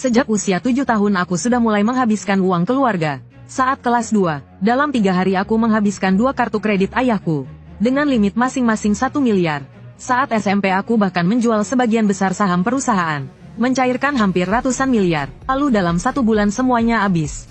Sejak usia 7 tahun aku sudah mulai menghabiskan uang keluarga. Saat kelas 2, dalam 3 hari aku menghabiskan 2 kartu kredit ayahku. Dengan limit masing-masing 1 miliar. Saat SMP aku bahkan menjual sebagian besar saham perusahaan. Mencairkan hampir ratusan miliar. Lalu dalam 1 bulan semuanya habis.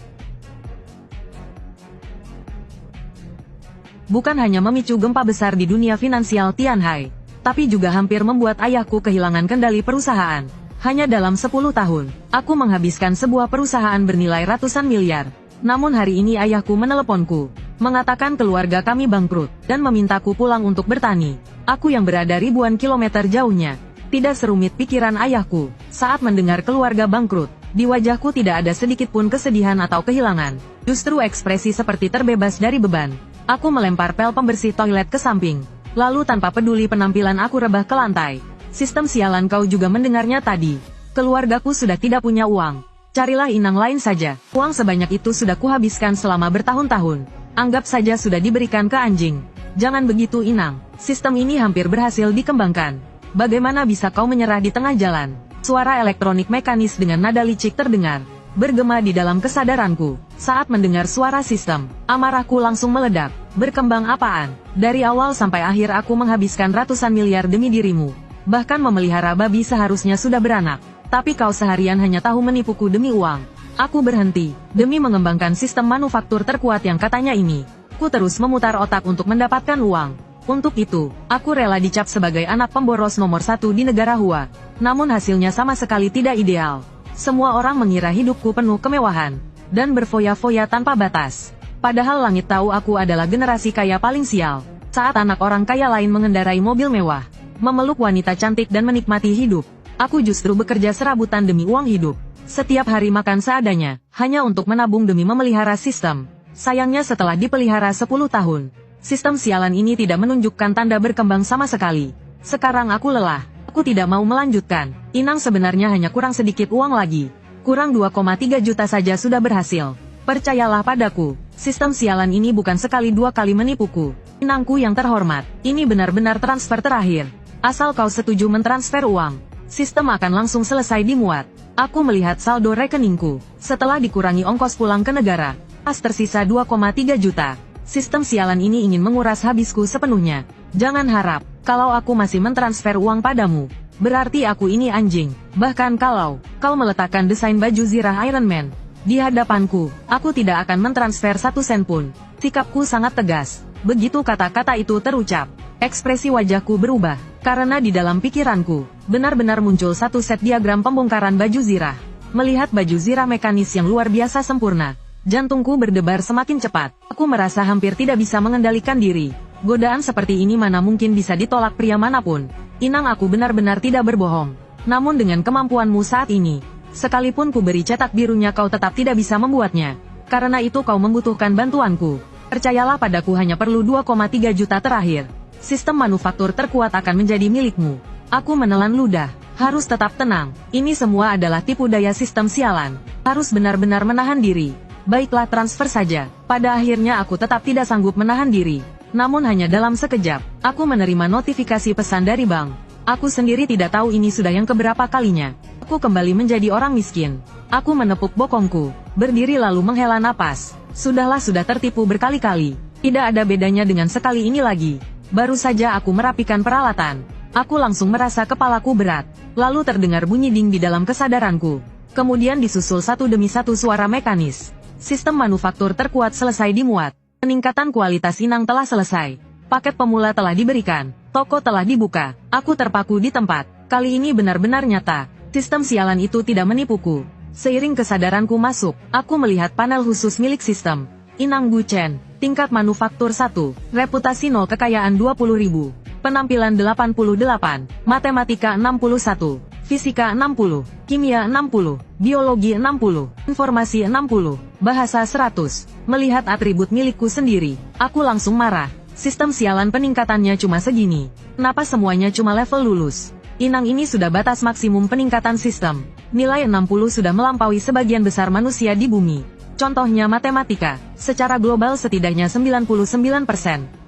Bukan hanya memicu gempa besar di dunia finansial Tianhai, tapi juga hampir membuat ayahku kehilangan kendali perusahaan. Hanya dalam 10 tahun, aku menghabiskan sebuah perusahaan bernilai ratusan miliar. Namun hari ini ayahku meneleponku, mengatakan keluarga kami bangkrut, dan memintaku pulang untuk bertani. Aku yang berada ribuan kilometer jauhnya. Tidak serumit pikiran ayahku, saat mendengar keluarga bangkrut. Di wajahku tidak ada sedikit pun kesedihan atau kehilangan. Justru ekspresi seperti terbebas dari beban. Aku melempar pel pembersih toilet ke samping. Lalu tanpa peduli penampilan aku rebah ke lantai. Sistem sialan, kau juga mendengarnya tadi. Keluargaku sudah tidak punya uang. Carilah inang lain saja. Uang sebanyak itu sudah kuhabiskan selama bertahun-tahun. Anggap saja sudah diberikan ke anjing. Jangan begitu inang. Sistem ini hampir berhasil dikembangkan. Bagaimana bisa kau menyerah di tengah jalan? Suara elektronik mekanis dengan nada licik terdengar. Bergema di dalam kesadaranku. Saat mendengar suara sistem, amarahku langsung meledak. Berkembang apaan? Dari awal sampai akhir aku menghabiskan ratusan miliar demi dirimu. Bahkan memelihara babi seharusnya sudah beranak. Tapi kau seharian hanya tahu menipuku demi uang. Aku berhenti, demi mengembangkan sistem manufaktur terkuat yang katanya ini. Ku terus memutar otak untuk mendapatkan uang. Untuk itu, aku rela dicap sebagai anak pemboros nomor 1 di negara Hua. Namun hasilnya sama sekali tidak ideal. Semua orang mengira hidupku penuh kemewahan, dan berfoya-foya tanpa batas. Padahal langit tahu aku adalah generasi kaya paling sial. Saat anak orang kaya lain mengendarai mobil mewah, memeluk wanita cantik dan menikmati hidup, aku justru bekerja serabutan demi uang hidup. Setiap hari makan seadanya, hanya untuk menabung demi memelihara sistem. Sayangnya setelah dipelihara 10 tahun, sistem sialan ini tidak menunjukkan tanda berkembang sama sekali. Sekarang aku lelah. Aku tidak mau melanjutkan. Inang sebenarnya hanya kurang sedikit uang lagi. Kurang 2,3 juta saja sudah berhasil. Percayalah padaku, sistem sialan ini bukan sekali 2 kali menipuku. Inangku yang terhormat, ini benar-benar transfer terakhir. Asal kau setuju mentransfer uang, sistem akan langsung selesai dimuat. Aku melihat saldo rekeningku. Setelah dikurangi ongkos pulang ke negara, pas tersisa 2,3 juta. Sistem sialan ini ingin menguras habisku sepenuhnya. Jangan harap, kalau aku masih mentransfer uang padamu, berarti aku ini anjing. Bahkan kalau kau meletakkan desain baju zirah Iron Man di hadapanku, aku tidak akan mentransfer 1 sen pun. Sikapku sangat tegas. Begitu kata-kata itu terucap, ekspresi wajahku berubah. Karena di dalam pikiranku, benar-benar muncul 1 set diagram pembongkaran baju zirah. Melihat baju zirah mekanis yang luar biasa sempurna, jantungku berdebar semakin cepat. Aku merasa hampir tidak bisa mengendalikan diri. Godaan seperti ini mana mungkin bisa ditolak pria manapun. Inang, aku benar-benar tidak berbohong. Namun dengan kemampuanmu saat ini, sekalipun ku beri cetak birunya kau tetap tidak bisa membuatnya. Karena itu kau membutuhkan bantuanku. Percayalah padaku, hanya perlu 2,3 juta terakhir. Sistem manufaktur terkuat akan menjadi milikmu. Aku menelan ludah. Harus tetap tenang. Ini semua adalah tipu daya sistem sialan. Harus benar-benar menahan diri. Baiklah, transfer saja. Pada akhirnya aku tetap tidak sanggup menahan diri. Namun hanya dalam sekejap, aku menerima notifikasi pesan dari bank. Aku sendiri tidak tahu ini sudah yang keberapa kalinya. Aku kembali menjadi orang miskin. Aku menepuk bokongku, berdiri lalu menghela napas. Sudah tertipu berkali-kali. Tidak ada bedanya dengan sekali ini lagi. Baru saja aku merapikan peralatan. Aku langsung merasa kepalaku berat. Lalu terdengar bunyi ding di dalam kesadaranku. Kemudian disusul satu demi satu suara mekanis. Sistem manufaktur terkuat selesai dimuat. Peningkatan kualitas inang telah selesai. Paket pemula telah diberikan. Toko telah dibuka. Aku terpaku di tempat. Kali ini benar-benar nyata. Sistem sialan itu tidak menipuku. Seiring kesadaranku masuk, aku melihat panel khusus milik sistem. Inang Gu Chen, tingkat manufaktur 1, reputasi 0, kekayaan 20.000, penampilan 88, matematika 61, fisika 60, kimia 60, biologi 60, informasi 60, bahasa 100. Melihat atribut milikku sendiri, aku langsung marah. Sistem sialan peningkatannya cuma segini. Kenapa semuanya cuma level lulus? Inang ini sudah batas maksimum peningkatan sistem. Nilai 60 sudah melampaui sebagian besar manusia di bumi. Contohnya matematika, secara global setidaknya 99%.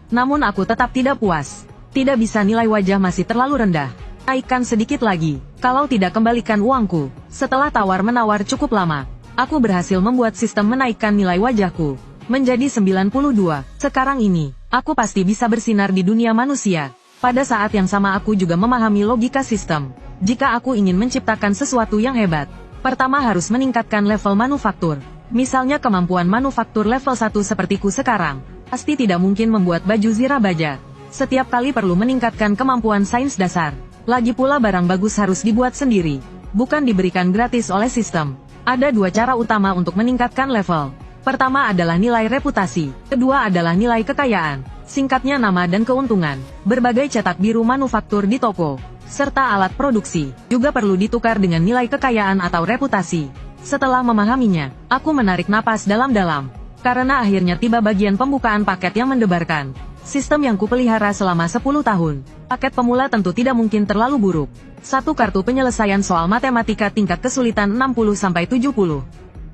Namun aku tetap tidak puas. Tidak bisa, nilai wajah masih terlalu rendah. Naikkan sedikit lagi, kalau tidak kembalikan uangku. Setelah tawar-menawar cukup lama, aku berhasil membuat sistem menaikkan nilai wajahku menjadi 92. Sekarang ini, aku pasti bisa bersinar di dunia manusia. Pada saat yang sama aku juga memahami logika sistem. Jika aku ingin menciptakan sesuatu yang hebat, pertama harus meningkatkan level manufaktur. Misalnya kemampuan manufaktur level 1 sepertiku sekarang, pasti tidak mungkin membuat baju zirah baja. Setiap kali perlu meningkatkan kemampuan sains dasar. Lagi pula barang bagus harus dibuat sendiri, bukan diberikan gratis oleh sistem. Ada dua cara utama untuk meningkatkan level. Pertama adalah nilai reputasi, kedua adalah nilai kekayaan, singkatnya nama dan keuntungan. Berbagai cetak biru manufaktur di toko, serta alat produksi, juga perlu ditukar dengan nilai kekayaan atau reputasi. Setelah memahaminya, aku menarik napas dalam-dalam, karena akhirnya tiba bagian pembukaan paket yang mendebarkan. Sistem yang kupelihara selama 10 tahun. Paket pemula tentu tidak mungkin terlalu buruk. Satu kartu penyelesaian soal matematika tingkat kesulitan 60-70.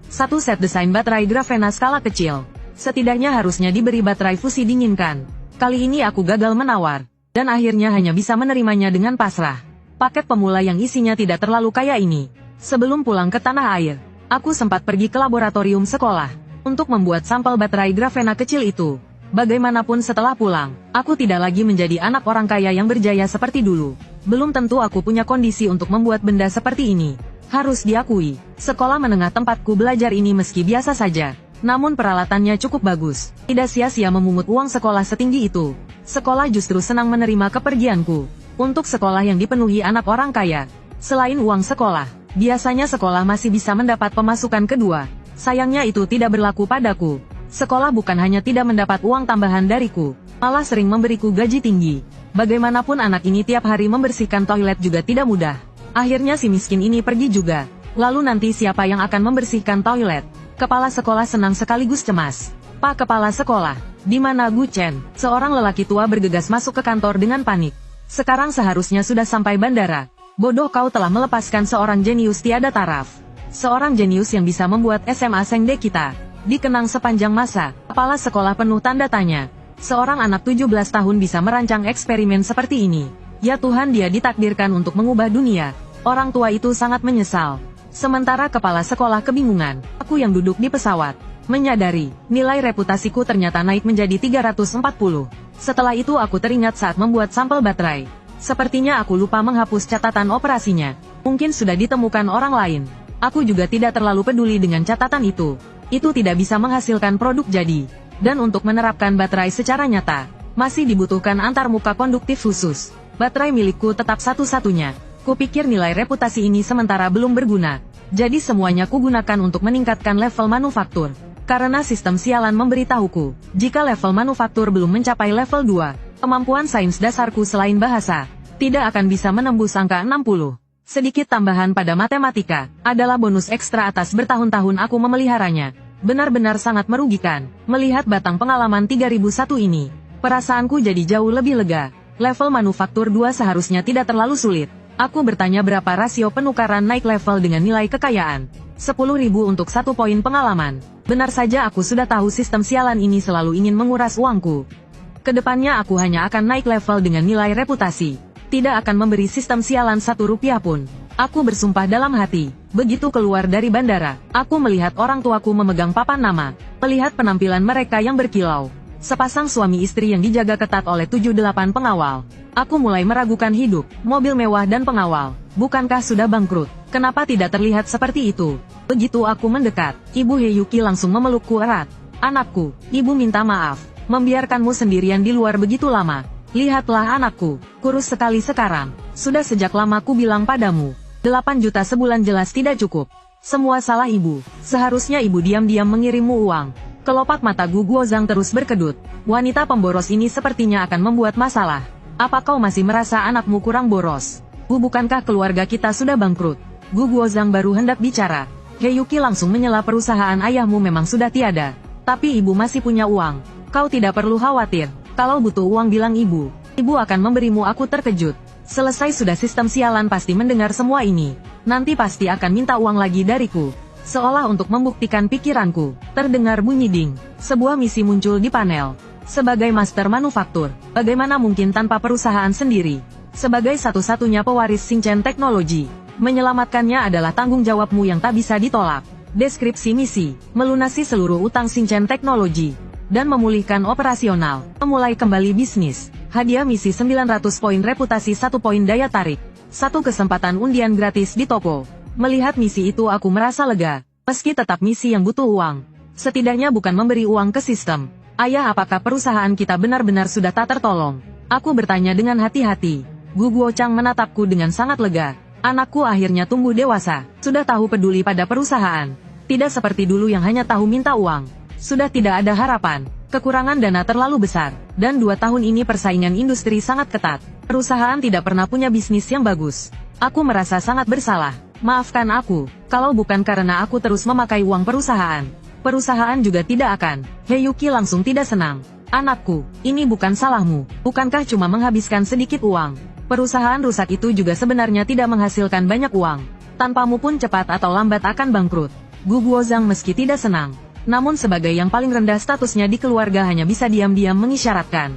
Satu set desain baterai grafena skala kecil. Setidaknya harusnya diberi baterai fusi dinginkan. Kali ini aku gagal menawar, dan akhirnya hanya bisa menerimanya dengan pasrah. Paket pemula yang isinya tidak terlalu kaya ini. Sebelum pulang ke tanah air, aku sempat pergi ke laboratorium sekolah untuk membuat sampel baterai grafena kecil itu. Bagaimanapun setelah pulang, aku tidak lagi menjadi anak orang kaya yang berjaya seperti dulu. Belum tentu aku punya kondisi untuk membuat benda seperti ini. Harus diakui, sekolah menengah tempatku belajar ini meski biasa saja, namun peralatannya cukup bagus. Tidak sia-sia memungut uang sekolah setinggi itu. Sekolah justru senang menerima kepergianku. Untuk sekolah yang dipenuhi anak orang kaya, selain uang sekolah, biasanya sekolah masih bisa mendapat pemasukan kedua. Sayangnya itu tidak berlaku padaku. Sekolah bukan hanya tidak mendapat uang tambahan dariku, malah sering memberiku gaji tinggi. Bagaimanapun anak ini tiap hari membersihkan toilet juga tidak mudah. Akhirnya si miskin ini pergi juga. Lalu nanti siapa yang akan membersihkan toilet? Kepala sekolah senang sekaligus cemas. Pak Kepala Sekolah, di mana Gu Chen? Seorang lelaki tua bergegas masuk ke kantor dengan panik. Sekarang seharusnya sudah sampai bandara. Bodoh, kau telah melepaskan seorang jenius tiada taraf. Seorang jenius yang bisa membuat SMA Sengde kita dikenang sepanjang masa. Kepala sekolah penuh tanda tanya. Seorang anak 17 tahun bisa merancang eksperimen seperti ini. Ya Tuhan, dia ditakdirkan untuk mengubah dunia. Orang tua itu sangat menyesal. Sementara kepala sekolah kebingungan, aku yang duduk di pesawat menyadari, nilai reputasiku ternyata naik menjadi 340. Setelah itu aku teringat saat membuat sampel baterai. Sepertinya aku lupa menghapus catatan operasinya. Mungkin sudah ditemukan orang lain. Aku juga tidak terlalu peduli dengan catatan itu. Itu tidak bisa menghasilkan produk jadi. Dan untuk menerapkan baterai secara nyata, masih dibutuhkan antarmuka konduktif khusus. Baterai milikku tetap satu-satunya. Kupikir nilai reputasi ini sementara belum berguna. Jadi semuanya kugunakan untuk meningkatkan level manufaktur. Karena sistem sialan memberitahuku, jika level manufaktur belum mencapai level 2, kemampuan sains dasarku selain bahasa, tidak akan bisa menembus angka 60. Sedikit tambahan pada matematika, adalah bonus ekstra atas bertahun-tahun aku memeliharanya. Benar-benar sangat merugikan, melihat batang pengalaman 3001 ini. Perasaanku jadi jauh lebih lega. Level manufaktur 2 seharusnya tidak terlalu sulit. Aku bertanya berapa rasio penukaran naik level dengan nilai kekayaan. 10.000 untuk 1 poin pengalaman. Benar saja aku sudah tahu sistem sialan ini selalu ingin menguras uangku. Kedepannya aku hanya akan naik level dengan nilai reputasi. Tidak akan memberi sistem sialan 1 rupiah pun. Aku bersumpah dalam hati. Begitu keluar dari bandara, aku melihat orang tuaku memegang papan nama. Melihat penampilan mereka yang berkilau. Sepasang suami istri yang dijaga ketat oleh 7-8 pengawal. Aku mulai meragukan hidup, mobil mewah dan pengawal. Bukankah sudah bangkrut? Kenapa tidak terlihat seperti itu? Begitu aku mendekat, Ibu Heyuki langsung memelukku erat. Anakku, ibu minta maaf. Membiarkanmu sendirian di luar begitu lama. Lihatlah anakku, kurus sekali sekarang. Sudah sejak lama ku bilang padamu, 8 juta sebulan jelas tidak cukup. Semua salah ibu. Seharusnya ibu diam-diam mengirimmu uang. Kelopak mata Gu Guozhang terus berkedut. Wanita pemboros ini sepertinya akan membuat masalah. Apa kau masih merasa anakmu kurang boros? Bukankah keluarga kita sudah bangkrut? Gu Guozhang baru hendak bicara. Heyuki langsung menyela, perusahaan ayahmu memang sudah tiada. Tapi ibu masih punya uang. Kau tidak perlu khawatir. Kalau butuh uang bilang ibu. Ibu akan memberimu. Aku terkejut. Selesai sudah sistem sialan pasti mendengar semua ini. Nanti pasti akan minta uang lagi dariku. Seolah untuk membuktikan pikiranku, terdengar bunyi ding. Sebuah misi muncul di panel. Sebagai master manufaktur, bagaimana mungkin tanpa perusahaan sendiri? Sebagai satu-satunya pewaris Shinchan Teknologi, menyelamatkannya adalah tanggung jawabmu yang tak bisa ditolak. Deskripsi misi, melunasi seluruh utang Shinchan Teknologi, dan memulihkan operasional, memulai kembali bisnis. Hadiah misi 900 poin reputasi, 1 poin daya tarik, 1 kesempatan undian gratis di toko. Melihat misi itu aku merasa lega, meski tetap misi yang butuh uang. Setidaknya bukan memberi uang ke sistem. Ayah, apakah perusahaan kita benar-benar sudah tak tertolong? Aku bertanya dengan hati-hati. Gu Guochang menatapku dengan sangat lega. Anakku akhirnya tumbuh dewasa, sudah tahu peduli pada perusahaan. Tidak seperti dulu yang hanya tahu minta uang. Sudah tidak ada harapan, kekurangan dana terlalu besar, dan 2 tahun ini persaingan industri sangat ketat. Perusahaan tidak pernah punya bisnis yang bagus. Aku merasa sangat bersalah. Maafkan aku, kalau bukan karena aku terus memakai uang perusahaan. Perusahaan juga tidak akan. Heyuki langsung tidak senang. Anakku, ini bukan salahmu. Bukankah cuma menghabiskan sedikit uang? Perusahaan rusak itu juga sebenarnya tidak menghasilkan banyak uang. Tanpamu pun cepat atau lambat akan bangkrut. Gu Guozhang meski tidak senang, namun sebagai yang paling rendah statusnya di keluarga hanya bisa diam-diam mengisyaratkan.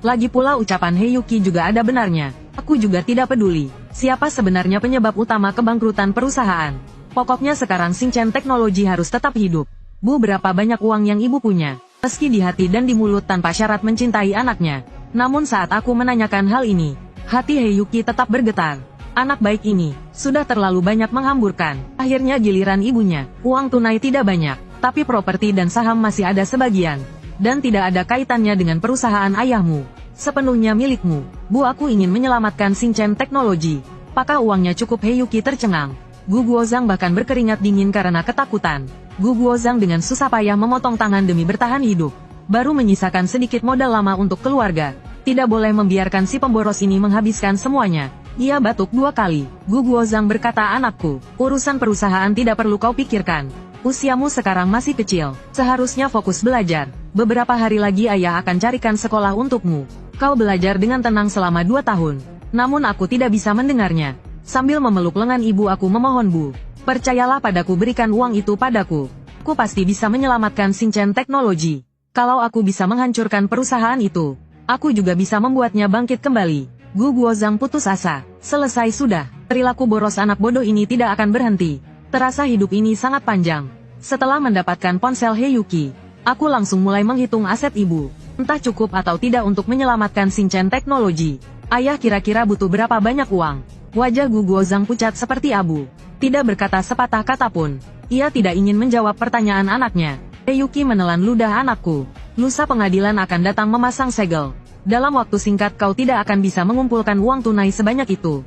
Lagi pula ucapan Heyuki juga ada benarnya. Aku juga tidak peduli siapa sebenarnya penyebab utama kebangkrutan perusahaan. Pokoknya sekarang Shinchan Teknologi harus tetap hidup. Bu, berapa banyak uang yang ibu punya? Meski di hati dan di mulut tanpa syarat mencintai anaknya. Namun saat aku menanyakan hal ini, hati Heyuki tetap bergetar. Anak baik ini, sudah terlalu banyak menghamburkan. Akhirnya giliran ibunya. Uang tunai tidak banyak, tapi properti dan saham masih ada sebagian. Dan tidak ada kaitannya dengan perusahaan ayahmu. Sepenuhnya milikmu. Bu, aku ingin menyelamatkan Shinchan Teknologi. Apakah uangnya cukup? Heyuki tercengang. Gu Guozhang bahkan berkeringat dingin karena ketakutan. Gu Guozhang dengan susah payah memotong tangan demi bertahan hidup. Baru menyisakan sedikit modal lama untuk keluarga. Tidak boleh membiarkan si pemboros ini menghabiskan semuanya. Ia batuk 2 kali. Gu Guozhang berkata, anakku, urusan perusahaan tidak perlu kau pikirkan. Usiamu sekarang masih kecil. Seharusnya fokus belajar. Beberapa hari lagi ayah akan carikan sekolah untukmu. Kau belajar dengan tenang selama 2 tahun. Namun aku tidak bisa mendengarnya. Sambil memeluk lengan ibu aku memohon, Bu. Percayalah padaku, berikan uang itu padaku. Aku pasti bisa menyelamatkan Shinchan Teknologi. Kalau aku bisa menghancurkan perusahaan itu, aku juga bisa membuatnya bangkit kembali. Gu Guozhang putus asa. Selesai sudah. Perilaku boros anak bodoh ini tidak akan berhenti. Terasa hidup ini sangat panjang. Setelah mendapatkan ponsel Heyuki, aku langsung mulai menghitung aset ibu. Entah cukup atau tidak untuk menyelamatkan Shinchan Teknologi. Ayah kira-kira butuh berapa banyak uang? Wajah Gu Guozhang pucat seperti abu. Tidak berkata sepatah kata pun. Ia tidak ingin menjawab pertanyaan anaknya. Heyuki menelan ludah, anakku. Lusa pengadilan akan datang memasang segel. Dalam waktu singkat kau tidak akan bisa mengumpulkan uang tunai sebanyak itu.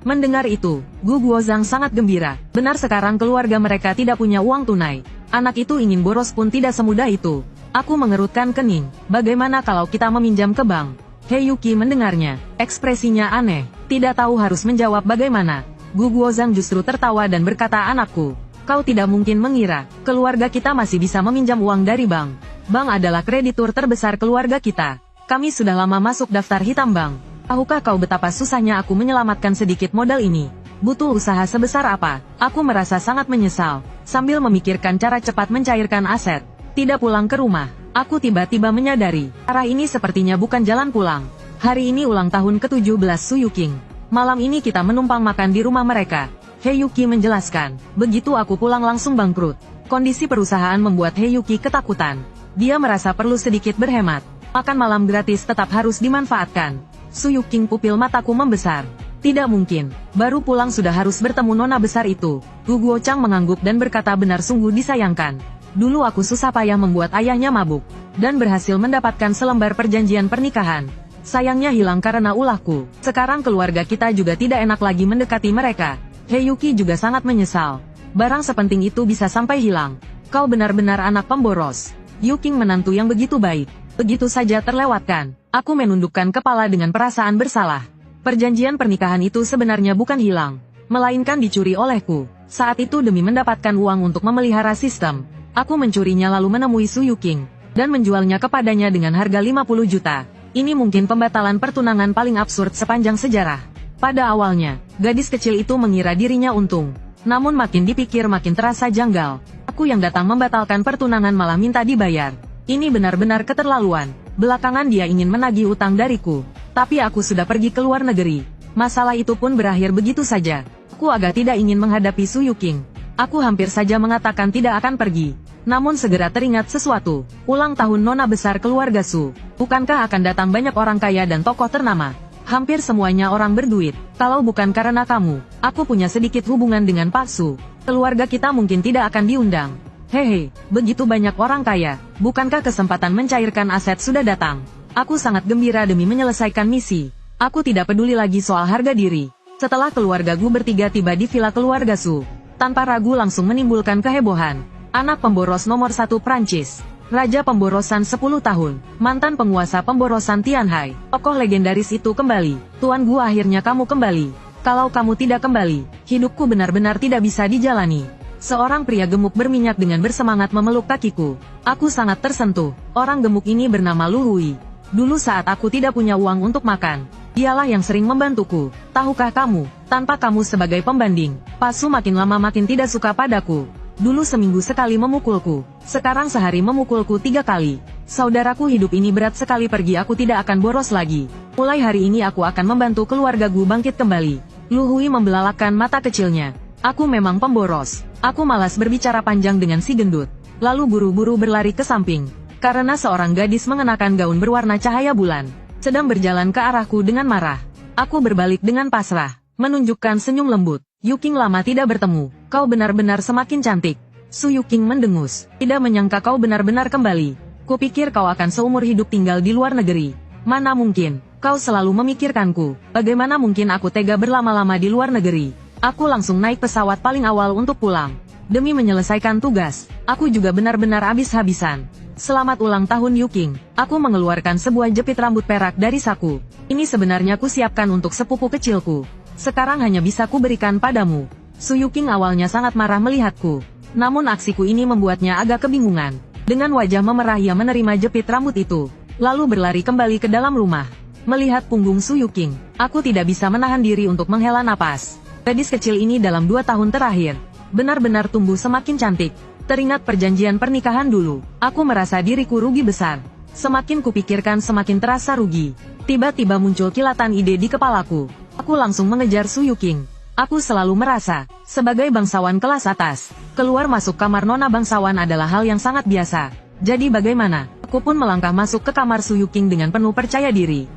Mendengar itu, Gu Guozhang sangat gembira. Benar, sekarang keluarga mereka tidak punya uang tunai. Anak itu ingin boros pun tidak semudah itu. Aku mengerutkan kening. Bagaimana kalau kita meminjam ke bank? Heyuki mendengarnya. Ekspresinya aneh. Tidak tahu harus menjawab bagaimana. Gu Guozhang justru tertawa dan berkata, anakku, kau tidak mungkin mengira keluarga kita masih bisa meminjam uang dari bank. Bank adalah kreditur terbesar keluarga kita. Kami sudah lama masuk daftar hitam bank. Tahukah kau betapa susahnya aku menyelamatkan sedikit modal ini? Butuh usaha sebesar apa? Aku merasa sangat menyesal. Sambil memikirkan cara cepat mencairkan aset, tidak pulang ke rumah, aku tiba-tiba menyadari, arah ini sepertinya bukan jalan pulang. Hari ini ulang tahun ke-17 Su Yuking. Malam ini kita menumpang makan di rumah mereka. Heyuki menjelaskan. Begitu aku pulang langsung bangkrut. Kondisi perusahaan membuat Heyuki ketakutan. Dia merasa perlu sedikit berhemat. Makan malam gratis tetap harus dimanfaatkan. Su Yuking, pupil mataku membesar. Tidak mungkin, baru pulang sudah harus bertemu nona besar itu. Gu Guochang mengangguk dan berkata, benar, sungguh disayangkan. Dulu aku susah payah membuat ayahnya mabuk, dan berhasil mendapatkan selembar perjanjian pernikahan. Sayangnya hilang karena ulahku. Sekarang keluarga kita juga tidak enak lagi mendekati mereka. Heyuki juga sangat menyesal. Barang sepenting itu bisa sampai hilang. Kau benar-benar anak pemboros. Yuking, menantu yang begitu baik, begitu saja terlewatkan. Aku menundukkan kepala dengan perasaan bersalah. Perjanjian pernikahan itu sebenarnya bukan hilang, melainkan dicuri olehku. Saat itu demi mendapatkan uang untuk memelihara sistem, aku mencurinya lalu menemui Su Yuking, dan menjualnya kepadanya dengan harga 50 juta. Ini mungkin pembatalan pertunangan paling absurd sepanjang sejarah. Pada awalnya, gadis kecil itu mengira dirinya untung. Namun makin dipikir makin terasa janggal. Aku yang datang membatalkan pertunangan malah minta dibayar. Ini benar-benar keterlaluan. Belakangan dia ingin menagih utang dariku. Tapi aku sudah pergi ke luar negeri. Masalah itu pun berakhir begitu saja. Aku agak tidak ingin menghadapi Su Yuking. Aku hampir saja mengatakan tidak akan pergi. Namun segera teringat sesuatu. Ulang tahun nona besar keluarga Su. Bukankah akan datang banyak orang kaya dan tokoh ternama? Hampir semuanya orang berduit. Kalau bukan karena kamu, aku punya sedikit hubungan dengan Pak Su. Keluarga kita mungkin tidak akan diundang. Hehe, begitu banyak orang kaya. Bukankah kesempatan mencairkan aset sudah datang? Aku sangat gembira demi menyelesaikan misi. Aku tidak peduli lagi soal harga diri. Setelah keluarga Gu bertiga tiba di villa keluarga Su, tanpa ragu langsung menimbulkan kehebohan. Anak pemboros nomor 1 Prancis. Raja pemborosan 10 tahun, mantan penguasa pemborosan Tianhai, tokoh legendaris itu kembali. Tuan Gu, akhirnya kamu kembali. Kalau kamu tidak kembali, hidupku benar-benar tidak bisa dijalani. Seorang pria gemuk berminyak dengan bersemangat memeluk kakiku. Aku sangat tersentuh. Orang gemuk ini bernama Lu Hui. Dulu saat aku tidak punya uang untuk makan, dialah yang sering membantuku. Tahukah kamu, tanpa kamu sebagai pembanding, Pak Su makin lama makin tidak suka padaku. Dulu seminggu sekali memukulku, sekarang sehari memukulku 3 kali. Saudaraku, hidup ini berat sekali, pergi aku tidak akan boros lagi. Mulai hari ini aku akan membantu keluarga Gu bangkit kembali. Lu Hui membelalakkan mata kecilnya. Aku memang pemboros. Aku malas berbicara panjang dengan si gendut. Lalu buru-buru berlari ke samping. Karena seorang gadis mengenakan gaun berwarna cahaya bulan sedang berjalan ke arahku dengan marah. Aku berbalik dengan pasrah, menunjukkan senyum lembut. Yuking, lama tidak bertemu. Kau benar-benar semakin cantik. Su Yuking mendengus. Tidak menyangka kau benar-benar kembali. Kupikir kau akan seumur hidup tinggal di luar negeri. Mana mungkin. Kau selalu memikirkanku. Bagaimana mungkin aku tega berlama-lama di luar negeri. Aku langsung naik pesawat paling awal untuk pulang. Demi menyelesaikan tugas, aku juga benar-benar habis-habisan. Selamat ulang tahun Yuking. Aku mengeluarkan sebuah jepit rambut perak dari saku. Ini sebenarnya kusiapkan untuk sepupu kecilku. Sekarang hanya bisa kuberikan padamu. Su Yuking awalnya sangat marah melihatku. Namun aksiku ini membuatnya agak kebingungan. Dengan wajah memerah ia menerima jepit rambut itu. Lalu berlari kembali ke dalam rumah. Melihat punggung Su Yuking, aku tidak bisa menahan diri untuk menghela napas. Gadis kecil ini dalam 2 tahun terakhir, benar-benar tumbuh semakin cantik. Teringat perjanjian pernikahan dulu, aku merasa diriku rugi besar. Semakin kupikirkan semakin terasa rugi. Tiba-tiba muncul kilatan ide di kepalaku. Aku langsung mengejar Su Yuking. Aku selalu merasa, sebagai bangsawan kelas atas, keluar masuk kamar nona bangsawan adalah hal yang sangat biasa. Jadi bagaimana? Aku pun melangkah masuk ke kamar Su Yuking dengan penuh percaya diri.